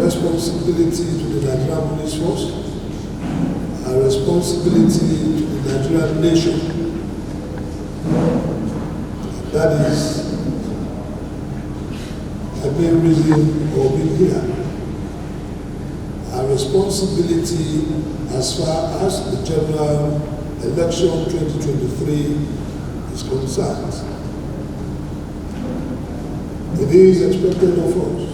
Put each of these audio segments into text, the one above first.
responsibility to the Nigerian police force, our responsibility to the Nigerian nation. That is the main reason for being here. Our responsibility as far as the general election 2023 is concerned. It is expected of us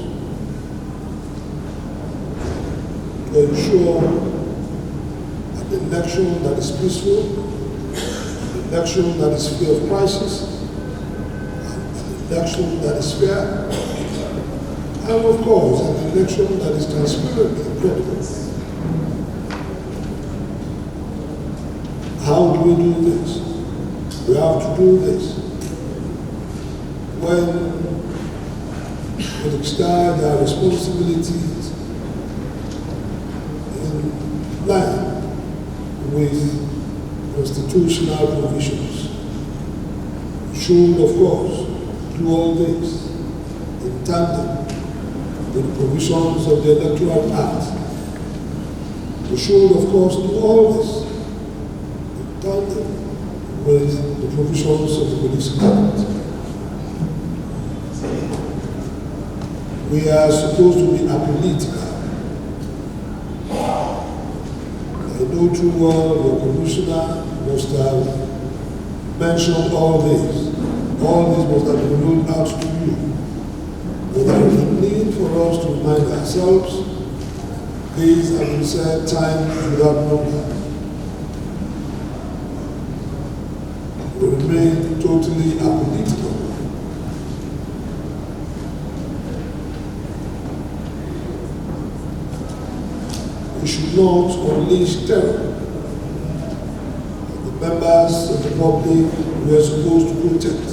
to ensure an election that is peaceful, an election that is free of crisis, an election that is fair, and of course, an election that is transparent and credible. How do we do this? We have to do this when we extend our responsibilities in line with constitutional provisions. We should, of course, do all this in tandem with the provisions of the Electoral Act. We should, of course, do all this in tandem with the provisions of the Police Act. We are supposed to be apolitical. I know too well your commissioner must have mentioned all this. All this must have been rolled out to you. But there is a need for us to remind ourselves, these have been said time without number. We remain totally apolitical. We should not unleash terror. The members of the public we are supposed to protect.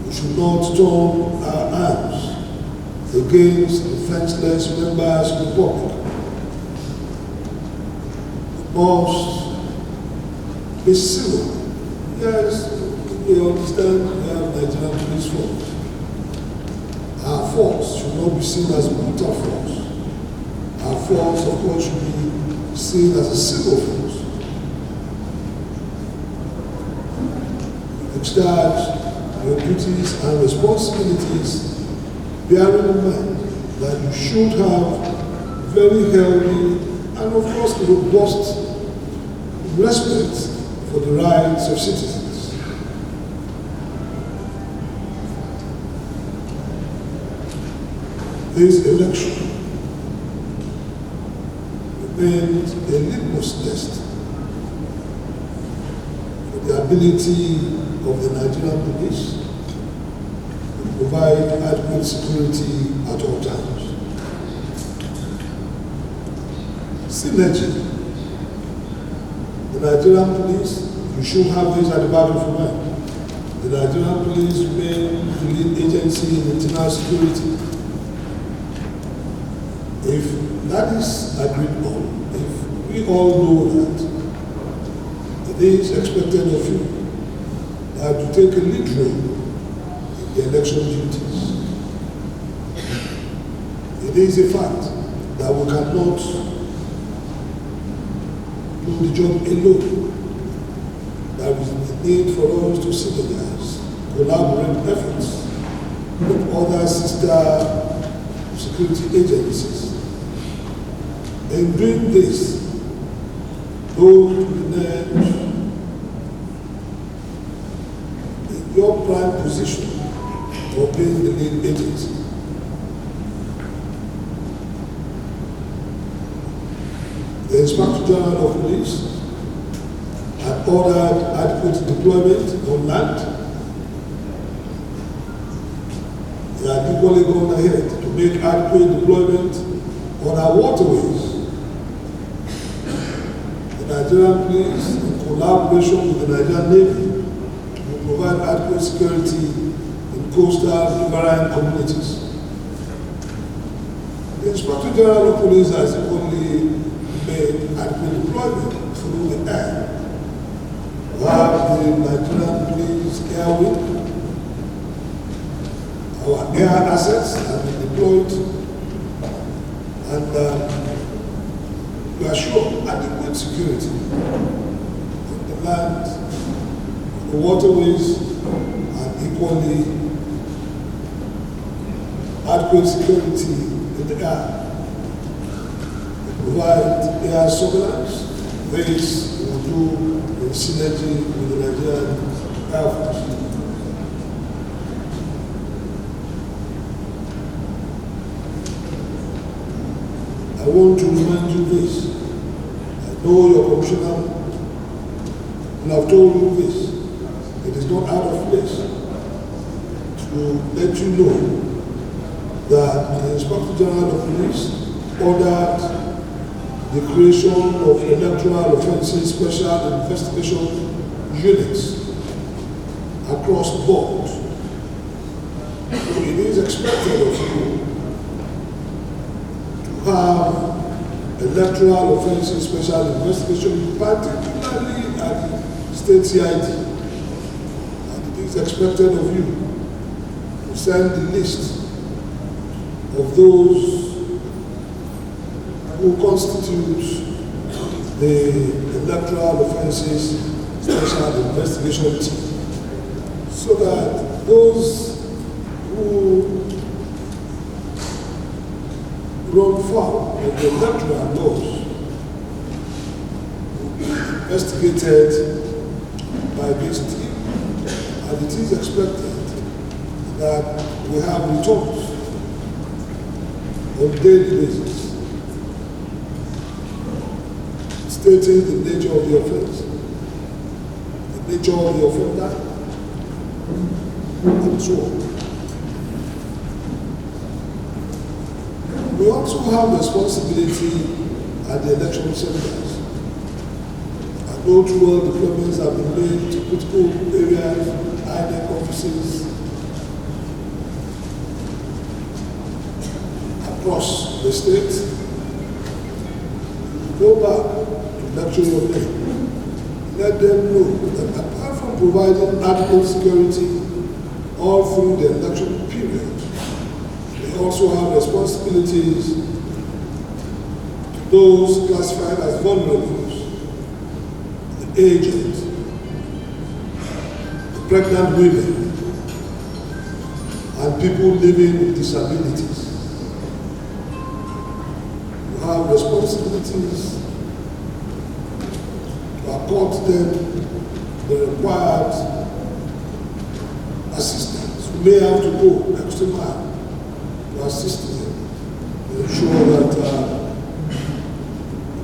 We should not turn our arms against defenseless members of the public. We must be civil. Yes, we understand we have Nigerian police force. Our force should not be seen as a brutal force. Our force, of course, should be seen as a civil force. Discharge your duties and responsibilities, bearing in mind that you should have very healthy and, of course, robust respect for the rights of citizens. This election remains a litmus test for the ability of the Nigerian police to provide adequate security at all times. Synergy. The Nigerian police, you should have this at the back of your mind. The Nigerian police remain the lead agency in internal security. If that is agreed on, if we all know that, it is expected of you that to take a lead role in the election duties. It is a fact that we cannot do the job alone. There is a need for us to synergize, collaborate efforts with other sister security agencies. In doing this, those to be named in your prime position of being the lead agency. The Inspector General of Police had ordered adequate deployment on land. They had equally gone ahead to make adequate deployment on our waterways. The Nigerian police, in collaboration with the Nigerian Navy, will provide adequate security in coastal riverine communities. The Inspector General of Police has only made adequate deployment through the air. We have the Nigerian Police Air Wing, Our air assets have been deployed, and we assure adequate security on the land, the waterways, and equally adequate security in the air. We provide air surveillance. This will do in synergy with the Nigerian Air Force. I want to remind you this. I know your commissioner will have told you this. It is not out of place to let you know that the Inspector General of Police ordered the creation of Electoral Offences Special Investigation Units across the board. So it is expected of you to have Electoral Offences Special Investigation, particularly at the State CID. And it is expected of you to send the list of those who constitute the Electoral Offences Special Investigation Team, so that those who run foul of the electoral laws will be investigated by this team, and it is expected that we have returns on a daily basis stating the nature of the offense, the nature of the offender, and so on. We also have responsibility at the election centers. I know through all deployments have been made to critical areas, Ayinde offices across the state. Go back to lecture your men. Let them know that apart from providing adequate security all through the election period, they also have responsibilities to those classified as vulnerable, the aged, the pregnant women, and people living with disabilities. You have responsibilities to accord them the required assistance. You may have to go extra mile to assist them to ensure that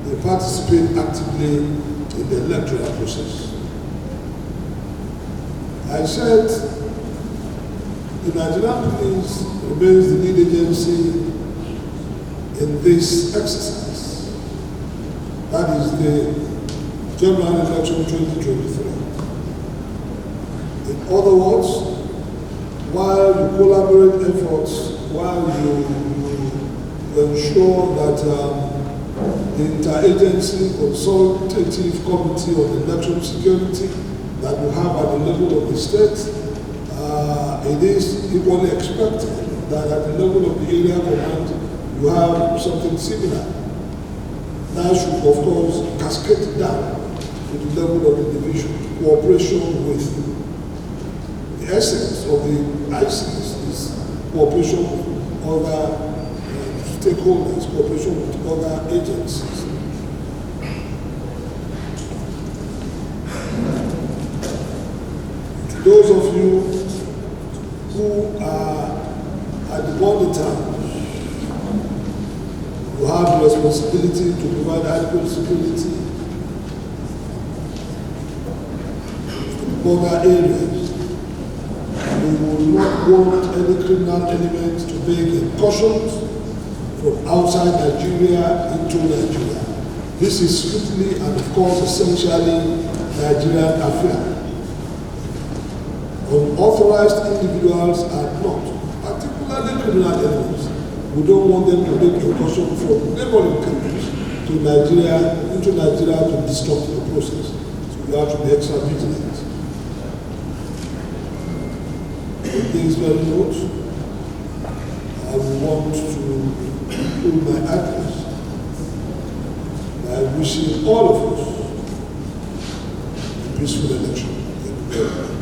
they participate actively in the electoral process. I said the Nigerian police remains the lead agency in this exercise. That is the General Election 2023. In other words, while you collaborate efforts, while you ensure that the interagency consultative committee on election security that we have at the level of the state, it is equally expected that at the level of the area command you have something similar. That should, of course, cascade down to the level of the division. Cooperation with the essence of the ICs is cooperation with other stakeholders, cooperation with other agencies. To those of you who are at the border town, you have the responsibility to provide adequate security in border areas. We will not want any criminal elements to make incursions from outside Nigeria into Nigeria. This is strictly and of course essentially Nigerian affair. Unauthorized individuals are not, particularly criminal elements. We don't want them to make incursion from neighboring countries to Nigeria, into Nigeria to disrupt the process. So we have to be extra vigilant. Please very note, want to conclude my address by wishing all of us a peaceful election.